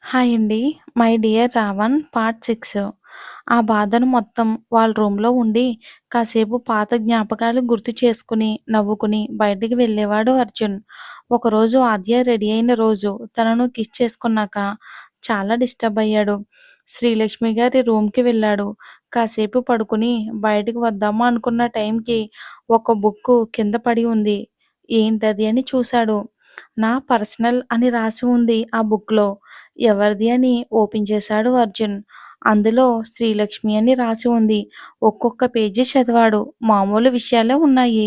Hi అండి. 'My dear Ravan' part 6. ఆ బాధను మొత్తం వాళ్ళ రూమ్‌లో ఉండి కాసేపు పాత జ్ఞాపకాలు గుర్తు చేసుకుని, నవ్వుకుని బయటికి వెళ్ళేవాడు అర్జున్. ఒకరోజు ఆద్య రెడీ అయిన రోజు తనను కిస్ చేసుకున్నాక చాలా డిస్టర్బ్ అయ్యాడు. శ్రీలక్ష్మి గారి రూమ్‌కి వెళ్ళాడు. కాసేపు పడుకుని బయటికి వద్దామా అనుకున్న టైంకి ఒక బుక్కు కింద పడి ఉంది. ఏంటది అని చూశాడు. నా పర్సనల్ అని రాసి ఉంది ఆ బుక్‌లో. ఎవరిది అని ఓపెన్ చేశాడు అర్జున్. అందులో శ్రీలక్ష్మి అని రాసి ఉంది. ఒక్కొక్క పేజీ చదివాడు. మామూలు విషయాలే ఉన్నాయి.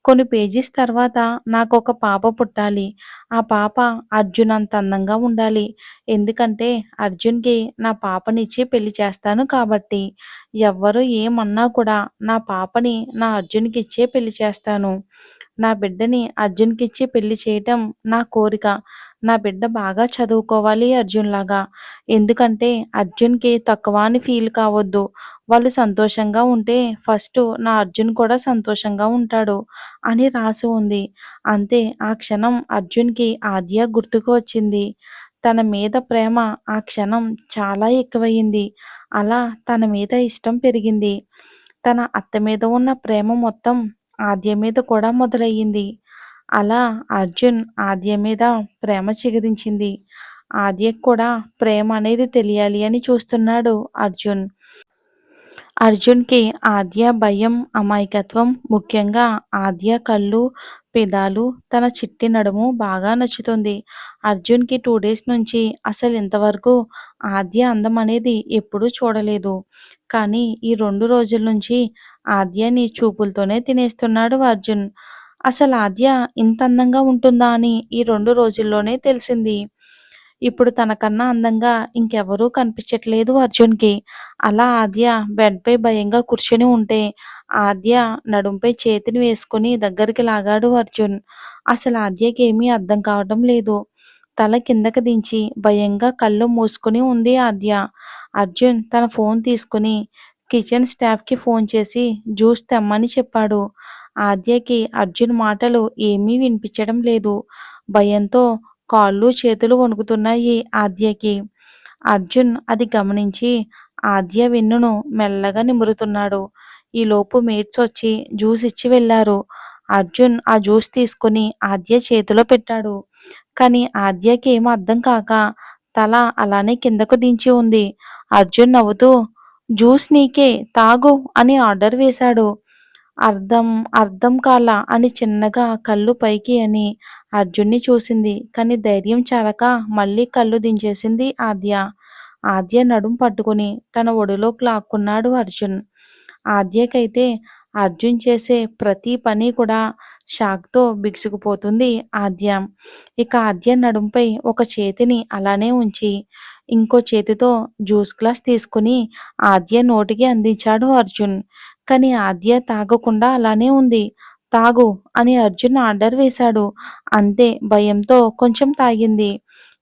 కొన్ని పేజీస్ తర్వాత నాకొక పాప పుట్టాలి. ఆ పాప అర్జున్ అంత అందంగా ఉండాలి. ఎందుకంటే అర్జున్‌కి నా పాపనిచ్చి పెళ్లి చేస్తాను కాబట్టి. ఎవ్వరు ఏమన్నా కూడా నా పాపని నా అర్జున్‌కిచ్చే పెళ్లి చేస్తాను. నా బిడ్డని అర్జున్‌కిచ్చి పెళ్లి చేయటం నా కోరిక. నా బిడ్డ బాగా చదువుకోవాలి అర్జున్‌లాగా. ఎందుకంటే అర్జున్‌కి తక్కువ అని ఫీల్ కావద్దు. వాళ్ళు సంతోషంగా ఉంటే ఫస్టు నా అర్జున్ కూడా సంతోషంగా ఉంటాడు అని రాసి ఉంది. అంతే ఆ క్షణం అర్జున్‌కి ఆద్య గుర్తుకు వచ్చింది. తన మీద ప్రేమ ఆ క్షణం చాలా ఎక్కువయింది. అలా తన మీద ఇష్టం పెరిగింది. తన అత్త మీద ఉన్న ప్రేమ మొత్తం ఆద్య మీద కూడా మొదలయ్యింది. అలా అర్జున్ ఆద్య మీద ప్రేమ చిగురించింది. ఆద్యకి కూడా ప్రేమ అనేది తెలియాలి అని చూస్తున్నాడు అర్జున్. అర్జున్‌కి ఆద్య భయం, అమాయకత్వం, ముఖ్యంగా ఆద్య కళ్ళు, పెదాలు, తన చిట్టి నడుము బాగా నచ్చుతుంది. అర్జున్‌కి 2 డేస్ నుంచి అసలు ఇంతవరకు ఆద్య అందం అనేది ఎప్పుడూ చూడలేదు. కానీ ఈ 2 రోజుల నుంచి ఆద్యని చూపులతోనే తినేస్తున్నాడు అర్జున్. అసలు ఆద్య ఇంత అందంగా ఉంటుందా అని ఈ 2 రోజుల్లోనే తెలిసింది. ఇప్పుడు తనకన్నా అందంగా ఇంకెవరూ కనిపించట్లేదు అర్జున్‌కి. అలా ఆద్య బెడ్‌పై భయంగా కూర్చొని ఉంటే, ఆద్య నడుంపై చేతిని వేసుకొని దగ్గరికి లాగాడు అర్జున్. అసలు ఆద్యకేమీ అర్థం కావడం లేదు. తల కిందకి దించి భయంగా కళ్ళు మూసుకొని ఉంది ఆద్య. అర్జున్ తన ఫోన్ తీసుకొని కిచెన్ స్టాఫ్‌కి ఫోన్ చేసి జ్యూస్ తెమ్మని చెప్పాడు. ఆద్యకి అర్జున్ మాటలు ఏమీ వినిపించడం లేదు. భయంతో కాళ్ళు, చేతులు వణుకుతున్నాయి ఆద్యకి. అర్జున్ అది గమనించి ఆద్య వెన్నును మెల్లగా నిమురుతున్నాడు. ఈలోపు మేట్స్ వచ్చి జ్యూస్ ఇచ్చి వెళ్లారు. అర్జున్ ఆ జ్యూస్ తీసుకొని ఆద్య చేతిలో పెట్టాడు. కానీ ఆద్యకి ఏం అర్థం కాక తల అలానే కిందకు దించి ఉంది. అర్జున్ నవ్వుతూ జ్యూస్ నీకే తాగు అని ఆర్డర్ వేశాడు. అర్థం అర్థం కాలా అని చిన్నగా కళ్ళు పైకి అని అర్జున్ని చూసింది. కానీ ధైర్యం చాలక మళ్ళీ కళ్ళు దించేసింది ఆద్య. ఆద్య నడుం పట్టుకుని తన ఒడిలోకి లాక్కున్నాడు అర్జున్. ఆద్యకైతే అర్జున్ చేసే ప్రతి పని కూడా షాక్‌తో బిగుసుకుపోతుంది ఆద్య. ఇక ఆద్య నడుంపై ఒక చేతిని అలానే ఉంచి, ఇంకో చేతితో జ్యూస్ గ్లాస్ తీసుకుని ఆద్య నోటికి అందించాడు అర్జున్. కానీ ఆద్య తాగకుండా అలానే ఉంది. తాగు అని అర్జున్ ఆర్డర్ వేశాడు. అంతే భయంతో కొంచెం తాగింది.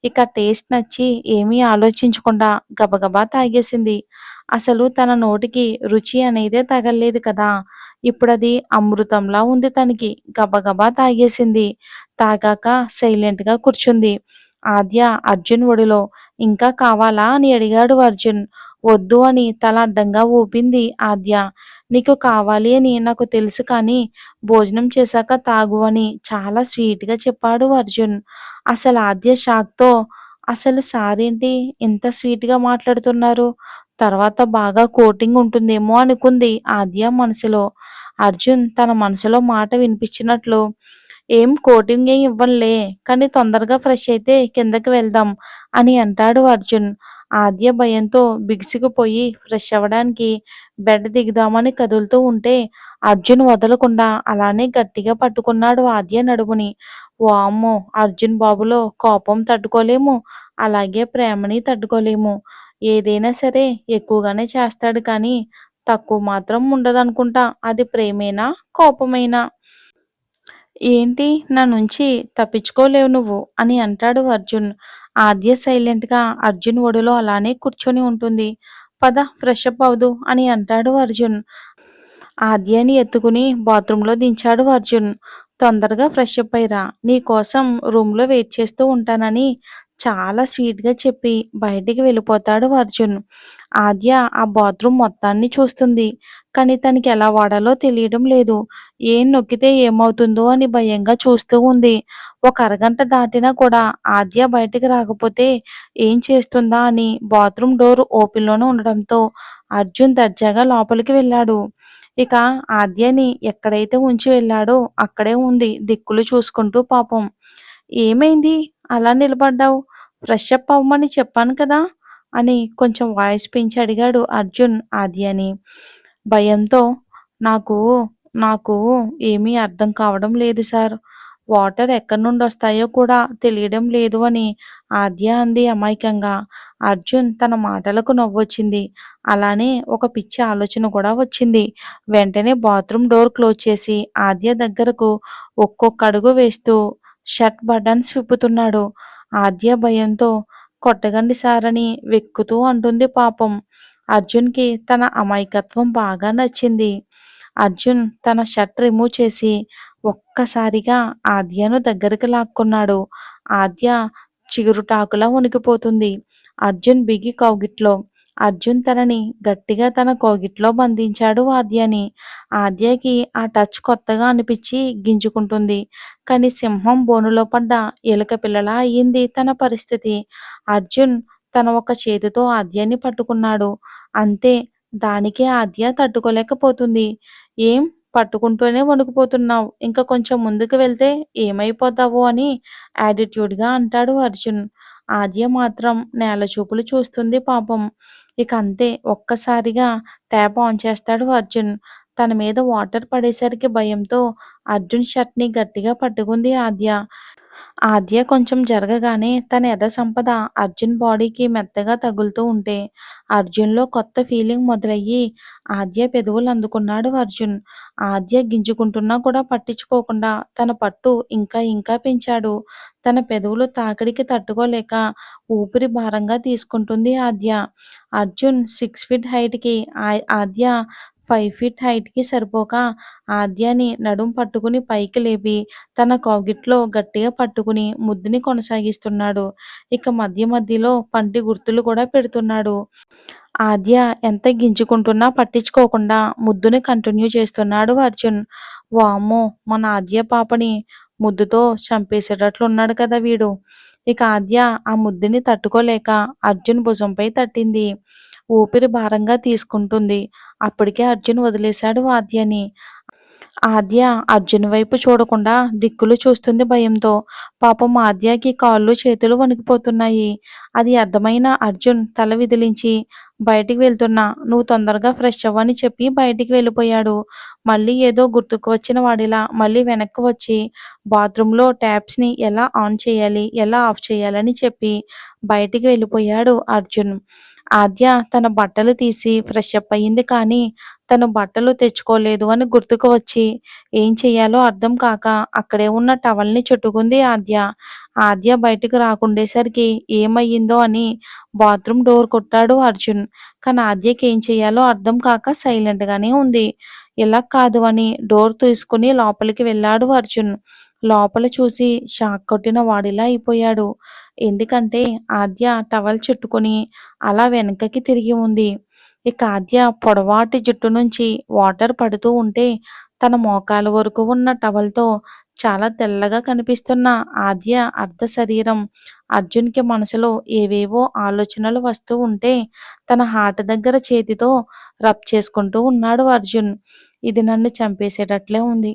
ఇక టేస్ట్ నచ్చి ఏమీ ఆలోచించకుండా గబగబా తాగేసింది. అసలు తన నోటికి రుచి అనేదే తగల్లేదు కదా! ఇప్పుడది అమృతంలా ఉంది తనకి. గబగబా తాగేసింది. తాగాక సైలెంట్‌గా కూర్చుంది. ఆద్య అర్జున్ ఒడిలో. "ఇంకా కావాలా?" అని అడిగాడు అర్జున్. "వద్దు" అని తల అడ్డంగా ఊపింది ఆద్య. "నీకు కావాలి అని నాకు తెలుసు కానీ, భోజనం చేశాక తాగు" అని చాలా స్వీట్‌గా చెప్పాడు అర్జున్. అసలు ఆద్య షాక్‌తో అసలు సారేంటి ఇంత స్వీట్‌గా మాట్లాడుతున్నారు? తర్వాత బాగా కోటింగ్ ఉంటుందేమో అనుకుంది ఆద్య మనసులో. అర్జున్ తన మనసులో మాట వినిపించినట్లు "ఏం కోటింగ్ ఏం ఇవ్వనులే. కానీ తొందరగా ఫ్రెష్ అయితే కిందకి వెళ్దాం" అని అంటాడు అర్జున్. ఆద్య భయంతో బిగుసుకుపోయి ఫ్రెష్ అవ్వడానికి బెడ్ దిగుదామని కదులుతూ ఉంటే అర్జున్ వదలకుండా అలానే గట్టిగా పట్టుకున్నాడు ఆద్య నడుముని. వామ్మో! అర్జున్ బాబులో కోపం తట్టుకోలేము. అలాగే ప్రేమని తట్టుకోలేము. ఏదైనా సరే ఎక్కువగానే చేస్తాడు కానీ తక్కువ మాత్రం ఉండదనుకుంటా. అది ప్రేమేనా? కోపమేనా? ఏంటి నా నుంచి తప్పించుకోలేవు నువ్వు అని అంటాడు అర్జున్. ఆద్య సైలెంట్‌గా అర్జున్ ఒడిలో అలానే కూర్చొని ఉంటుంది. పద ఫ్రెష్ అప్ అవుదువు అని అంటాడు అర్జున్. ఆద్యని ఎత్తుకుని బాత్రూంలో దించాడు అర్జున్. తొందరగా ఫ్రెష్ అప్ అయ్యిరా. నీకోసం రూమ్‌లో వెయిట్ చేస్తూ ఉంటానని చాలా స్వీట్‌గా చెప్పి బయటికి వెళ్ళిపోతాడు అర్జున్. ఆద్య ఆ బాత్రూమ్ మొత్తాన్ని చూస్తుంది. కానీ తనకి ఎలా వాడాలో తెలియడం లేదు. ఏం నొక్కితే ఏమవుతుందో అని భయంగా చూస్తూ ఉంది. ఒక అరగంట దాటినా కూడా ఆద్య బయటికి రాకపోతే ఏం చేస్తుందా అని బాత్రూమ్ డోర్ ఓపెన్‌లోనే ఉండడంతో అర్జున్ దర్జాగా లోపలికి వెళ్ళాడు. ఇక ఆద్యని ఎక్కడైతే ఉంచి వెళ్ళాడో అక్కడే ఉంది దిక్కులు చూసుకుంటూ పాపం. "ఏమైంది? అలా నిలబడ్డావు? ఫ్రెష్ అప్ అవ్వమని చెప్పాను కదా!" అని కొంచెం వాయిస్ పెంచి అడిగాడు అర్జున్ ఆద్యని. భయంతో "నాకు నాకు ఏమీ అర్థం కావడం లేదు సార్. వాటర్ ఎక్కడి నుండొస్తాయో కూడా తెలియడం లేదు" అని ఆద్య అంది అమాయకంగా. అర్జున్ తన మాటలకు నవ్వొచ్చింది. అలానే ఒక పిచ్చి ఆలోచన కూడా వచ్చింది. వెంటనే బాత్రూమ్ డోర్ క్లోజ్ చేసి ఆద్య దగ్గరకు ఒక్కొక్క అడుగు వేస్తూ షర్ట్ బటన్స్ విప్పుతున్నాడు. ఆద్య భయంతో "కొట్టకండి సార్" అని వెక్కుతూ అంటుంది పాపం. అర్జున్‌కి తన అమాయకత్వం బాగా నచ్చింది. అర్జున్ తన షర్ట్ రిమూవ్ చేసి ఒక్కసారిగా ఆద్యను దగ్గరికి లాక్కున్నాడు. ఆద్య చిగురుటాకులా వణికిపోతుంది. అర్జున్ బిగి కౌగిట్లో. అర్జున్ తనని గట్టిగా తన కౌగిట్లో బంధించాడు ఆద్యని. ఆద్యకి ఆ టచ్ కొత్తగా అనిపిచ్చి గింజుకుంటుంది. కానీ సింహం బోనులో పడ్డ ఎలుక పిల్లలా అయింది తన పరిస్థితి. అర్జున్ తన ఒక చేతితో ఆద్యాన్ని పట్టుకున్నాడు. అంతే. దానికే ఆద్య తట్టుకోలేకపోతుంది. "ఏం పట్టుకుంటూనే వణికిపోతున్నావు. ఇంక కొంచెం ముందుకు వెళ్తే ఏమైపోతావో" అని యాటిట్యూడ్‌గా అంటాడు అర్జున్. ఆద్య మాత్రం నేల చూపులు చూస్తుంది పాపం. ఇక అంతే ఒక్కసారిగా ట్యాప్ ఆన్ చేస్తాడు అర్జున్. తన మీద వాటర్ పడేసరికి భయంతో అర్జున్ షర్ట్‌ని గట్టిగా పట్టుకుంది ఆద్య. ఆద్య కొంచెం జరగగానే తన ఎద సంపద అర్జున్ బాడీకి మెత్తగా తగులుతూ ఉంటే అర్జున్‌లో కొత్త ఫీలింగ్ మొదలయ్యి ఆద్య పెదవులు అందుకున్నాడు అర్జున్. ఆద్య గింజుకుంటున్నా కూడా పట్టించుకోకుండా తన పట్టు ఇంకా ఇంకా పెంచాడు. తన పెదవులు తాకిడికి తట్టుకోలేక ఊపిరి భారంగా తీసుకుంటుంది ఆద్య. అర్జున్ 6 ఫీట్ హైట్‌కి ఆద్య 5 ఫీట్ హైట్‌కి సరిపోక ఆద్యని నడుం పట్టుకుని పైకి లేపి తన కౌగిట్లో గట్టిగా పట్టుకుని ముద్దుని కొనసాగిస్తున్నాడు. ఇక మధ్య మధ్యలో పంటి గుర్తులు కూడా పెడుతున్నాడు. ఆద్య ఎంత గింజుకుంటున్నా పట్టించుకోకుండా ముద్దుని కంటిన్యూ చేస్తున్నాడు అర్జున్. వామ్మో! మన ఆద్య పాపని ముద్దుతో చంపేసేటట్లున్నాడు కదా వీడు. ఇక ఆద్య ఆ ముద్దుని తట్టుకోలేక అర్జున్ భుజంపై తట్టింది. ఊపిరి భారంగా తీసుకుంటుంది. అప్పటికే అర్జున్ వదిలేశాడు ఆద్యని. ఆద్య అర్జున్ వైపు చూడకుండా దిక్కులు చూస్తుంది భయంతో. పాపం ఆద్యకి కాళ్ళు చేతులు వణికిపోతున్నాయి. అది అర్థమైన అర్జున్ తల విదిలించి బయటికి వెళ్తున్నా "నువ్వు తొందరగా ఫ్రెష్ అవ్వు" అని చెప్పి బయటికి వెళ్ళిపోయాడు. మళ్ళీ ఏదో గుర్తుకు వచ్చిన వాడిలా మళ్ళీ వెనక్కి వచ్చి బాత్రూంలో ట్యాప్స్‌ని ఎలా ఆన్ చేయాలి, ఎలా ఆఫ్ చేయాలని చెప్పి బయటికి వెళ్ళిపోయాడు అర్జున్. ఆద్య తన బట్టలు తీసి ఫ్రెష్ అప్ అయింది కానీ తను బట్టలు తెచ్చుకోలేదు అని గుర్తుకు వచ్చి ఏం చెయ్యాలో అర్థం కాక అక్కడే ఉన్న టవల్‌ని చుట్టుకుంది ఆద్య. ఆద్య బయటకు రాకుండేసరికి ఏమయ్యిందో అని బాత్రూమ్ డోర్ కొట్టాడు అర్జున్. కానీ ఆద్యకి ఏం చెయ్యాలో అర్థం కాక సైలెంట్‌గానే ఉంది. ఇలా కాదు అని డోర్ తీసుకుని లోపలికి వెళ్ళాడు అర్జున్. లోపల చూసి షాక్ కొట్టిన వాడిలా అయిపోయాడు. ఎందుకంటే ఆద్య టవల్ చుట్టుకొని అలా వెనకకి తిరిగి ఉంది. ఇక ఆద్య పొడవాటి జుట్టు నుంచి వాటర్ పడుతూ ఉంటే తన మోకాలు వరకు ఉన్న టవల్‌తో చాలా తెల్లగా కనిపిస్తున్న ఆద్య అర్ధ శరీరం అర్జున్‌కి మనసులో ఏవేవో ఆలోచనలు వస్తూ ఉంటే తన హార్ట్ దగ్గర చేతితో రబ్ చేసుకుంటూ ఉన్నాడు అర్జున్. ఇది నన్ను చంపేసేటట్లే ఉంది.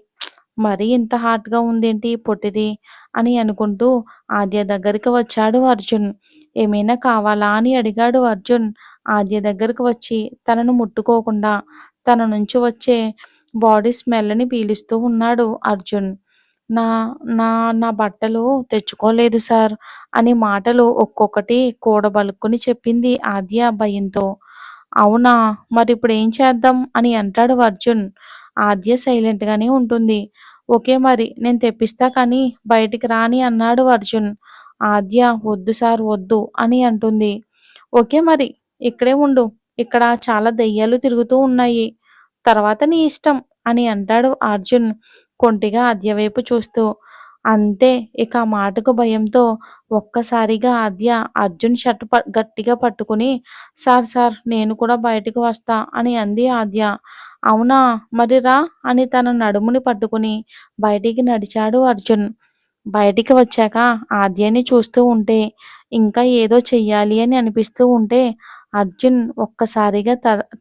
మరీ ఇంత హార్ట్‌గా ఉందేంటి పొట్టిది అని అనుకుంటూ ఆద్య దగ్గరికి వచ్చాడు అర్జున్. "ఏమైనా కావాలా?" అని అడిగాడు అర్జున్. ఆద్య దగ్గరకు వచ్చి తనను ముట్టుకోకుండా తన నుంచి వచ్చే బాడీ స్మెల్‌ని పీలుస్తూ ఉన్నాడు అర్జున్. "నా నా నా బట్టలు తెచ్చుకోలేదు సార్" అని మాటలు ఒక్కొక్కటి కూడబలుక్కుని చెప్పింది ఆద్య భయంతో. "అవునా! మరిప్పుడేం చేద్దాం?" అని అంటాడు అర్జున్. ఆద్య సైలెంట్‌గానే ఉంటుంది. "ఓకే మరి నేను తెప్పిస్తా కానీ బయటికి రా" అని అన్నాడు అర్జున్. ఆద్య "వద్దు సార్ వద్దు" అని అంటుంది. "ఓకే మరి ఇక్కడే ఉండు. ఇక్కడ చాలా దెయ్యాలు తిరుగుతూ ఉన్నాయి. తర్వాత నీ ఇష్టం" అని అంటాడు అర్జున్ కొంటిగా ఆద్య వైపు చూస్తూ. అంతే ఇక ఆ మాటకు భయంతో ఒక్కసారిగా ఆద్య అర్జున్ షర్ట్ గట్టిగా పట్టుకుని "సార్ సార్ నేను కూడా బయటికి వస్తా" అని అంది ఆద్య. "అవునా మరి రా" అని తన నడుముని పట్టుకుని బయటికి నడిచాడు అర్జున్. బయటికి వచ్చాక ఆద్యని చూస్తూ ఉంటే ఇంకా ఏదో చెయ్యాలి అని అనిపిస్తూ ఉంటే అర్జున్ ఒక్కసారిగా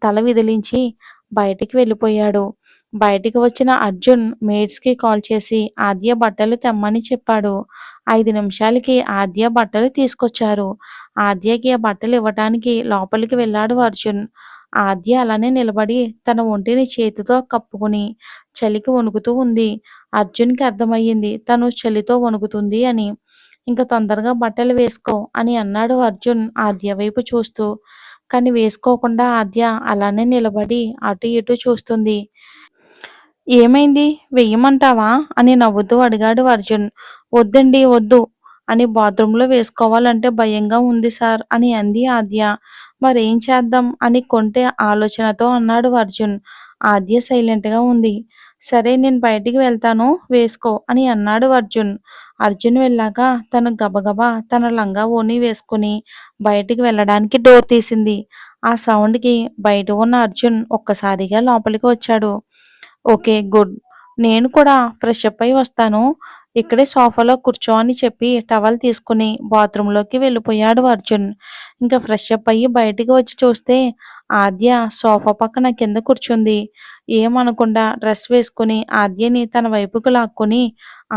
తల విదిలించి బయటికి వెళ్ళిపోయాడు. బయటికి వచ్చిన అర్జున్ మేట్స్‌కి కాల్ చేసి ఆద్య బట్టలు తెమ్మని చెప్పాడు. 5 నిమిషాలకి ఆద్య బట్టలు తీసుకొచ్చారు. ఆద్యకి ఆ బట్టలు ఇవ్వటానికి లోపలికి వెళ్ళాడు అర్జున్. ఆద్య అలానే నిలబడి తన ఒంటిని చేతితో కప్పుకొని చలికి వణుకుతూ ఉంది. అర్జున్‌కి అర్థమయ్యింది తను చలితో వణుకుతుంది అని. "ఇంక తొందరగా బట్టలు వేసుకో" అని అన్నాడు అర్జున్ ఆద్య వైపు చూస్తూ. కానీ వేసుకోకుండా ఆద్య అలానే నిలబడి అటు ఇటు చూస్తుంది. "ఏమైంది? వెయ్యమంటావా?" అని నవ్వుతూ అడిగాడు అర్జున్. "వద్దండి వద్దు" అని "బాత్రూంలో వేసుకోవాలంటే భయంగా ఉంది సార్" అని అంది ఆద్య. "మరేం చేద్దాం" అని కొంటె ఆలోచనతో అన్నాడు అర్జున్. ఆద్య సైలెంట్‌గా ఉంది. "సరే నేను బయటికి వెళ్తాను వేసుకో" అని అన్నాడు అర్జున్. అర్జున్ వెళ్ళాక తను గబగబా తన లంగా ఓణి వేసుకుని బయటికి వెళ్ళడానికి డోర్ తీసింది. ఆ సౌండ్‌కి బయట ఉన్న అర్జున్ ఒక్కసారిగా లోపలికి వచ్చాడు. "ఓకే. గుడ్. నేను కూడా ఫ్రెష్ అప్ అయి వస్తాను. ఇక్కడే సోఫాలో కూర్చో" అని చెప్పి టవల్ తీసుకుని బాత్రూంలోకి వెళ్ళిపోయాడు అర్జున్. ఇంకా ఫ్రెష్ అప్ అయ్యి బయటికి వచ్చి చూస్తే ఆద్య సోఫా పక్కన కింద కూర్చుంది. ఏమనకుండా డ్రెస్ వేసుకుని ఆద్యని తన వైపుకు లాక్కొని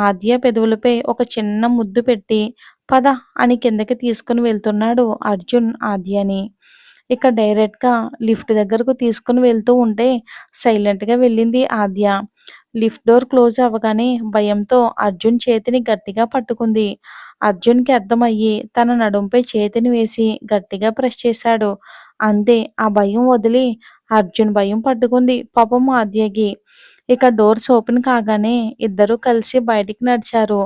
ఆద్య పెదవులపై ఒక చిన్న ముద్దు పెట్టి పద అని కిందకి తీసుకుని వెళ్తున్నాడు అర్జున్ ఆద్యని. ఇక డైరెక్ట్‌గా లిఫ్ట్ దగ్గరకు తీసుకొని వెళ్తూ ఉంటే సైలెంట్‌గా వెళ్ళింది ఆద్య. లిఫ్ట్ డోర్ క్లోజ్ అవ్వగానే భయంతో అర్జున్ చేతిని గట్టిగా పట్టుకుంది. అర్జున్‌కి అర్థమయ్యి తన నడుంపై చేతిని వేసి గట్టిగా ప్రెస్ చేశాడు. అంతే ఆ భయం వదిలి అర్జున్ భయం పట్టుకుంది పాపం ఆద్యకి. ఇక డోర్స్ ఓపెన్ కాగానే ఇద్దరూ కలిసి బయటికి నడిచారు.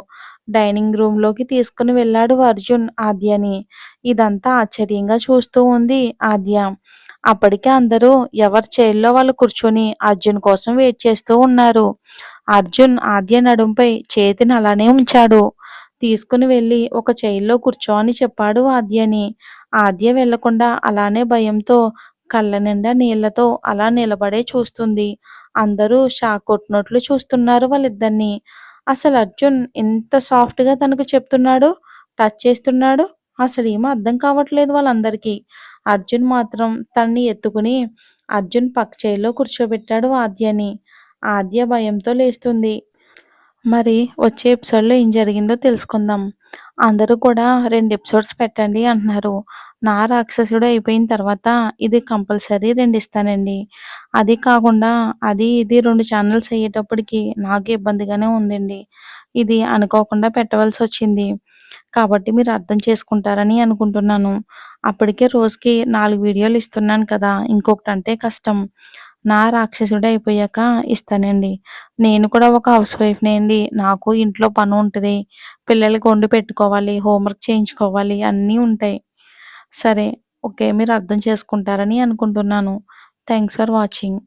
డైనింగ్ రూమ్‌లోకి తీసుకొని వెళ్ళాడు అర్జున్ ఆద్యని. ఇదంతా ఆశ్చర్యంగా చూస్తూ ఉంది ఆద్య. అప్పటికే అందరూ ఎవరి చైర్‌లో వాళ్ళు కూర్చొని అర్జున్ కోసం వెయిట్ చేస్తూ ఉన్నారు. అర్జున్ ఆద్య నడుంపై చేతిని అలానే ఉంచాడు. తీసుకుని వెళ్ళి ఒక చైర్‌లో కూర్చో అని చెప్పాడు ఆద్యని. ఆద్య వెళ్ళకుండా అలానే భయంతో కళ్ళ నిండా నీళ్లతో అలా నిలబడే చూస్తుంది. అందరూ షాక్ కొట్టినట్లు చూస్తున్నారు వాళ్ళిద్దరిని. అసలు అర్జున్ ఎంత సాఫ్ట్‌గా తనకు చెప్తున్నాడు, టచ్ చేస్తున్నాడు. అసలేమీ అర్థం కావట్లేదు వాళ్ళందరికీ. అర్జున్ మాత్రం తనని ఎత్తుకుని అర్జున్ పక్క చైర్‌లో కూర్చోబెట్టాడు ఆద్యని. ఆద్య భయంతో లేస్తుంది. మరి వచ్చే ఎపిసోడ్‌లో ఏం జరిగిందో తెలుసుకుందాం. అందరూ కూడా 2 ఎపిసోడ్స్ పెట్టండి అంటున్నారు. నా రాక్షసుడు అయిపోయిన తర్వాత ఇది కంపల్సరీ 2 ఇస్తానండి. అది కాకుండా అది ఇది 2 ఛానెల్స్ అయ్యేటప్పటికి నాకు ఇబ్బందిగానే ఉందండి. ఇది అనుకోకుండా పెట్టవలసొచ్చింది. కాబట్టి మీరు అర్థం చేసుకుంటారని అనుకుంటున్నాను. అప్పటికే రోజుకి 4 వీడియోలు ఇస్తున్నాను కదా! ఇంకొకటంటే కష్టం. నా రాక్షసుడు అయిపోయాక ఇస్తానండి. నేను కూడా ఒక హౌస్ వైఫ్‌నే అండి. నాకు ఇంట్లో పనుంటది. పిల్లలకి వండి పెట్టుకోవాలి, హోంవర్క్ చేయించుకోవాలి అన్నీ ఉంటాయి. సరే. ఓకే. మీరు అర్థం చేసుకుంటారని అనుకుంటున్నాను. Thanks for watching.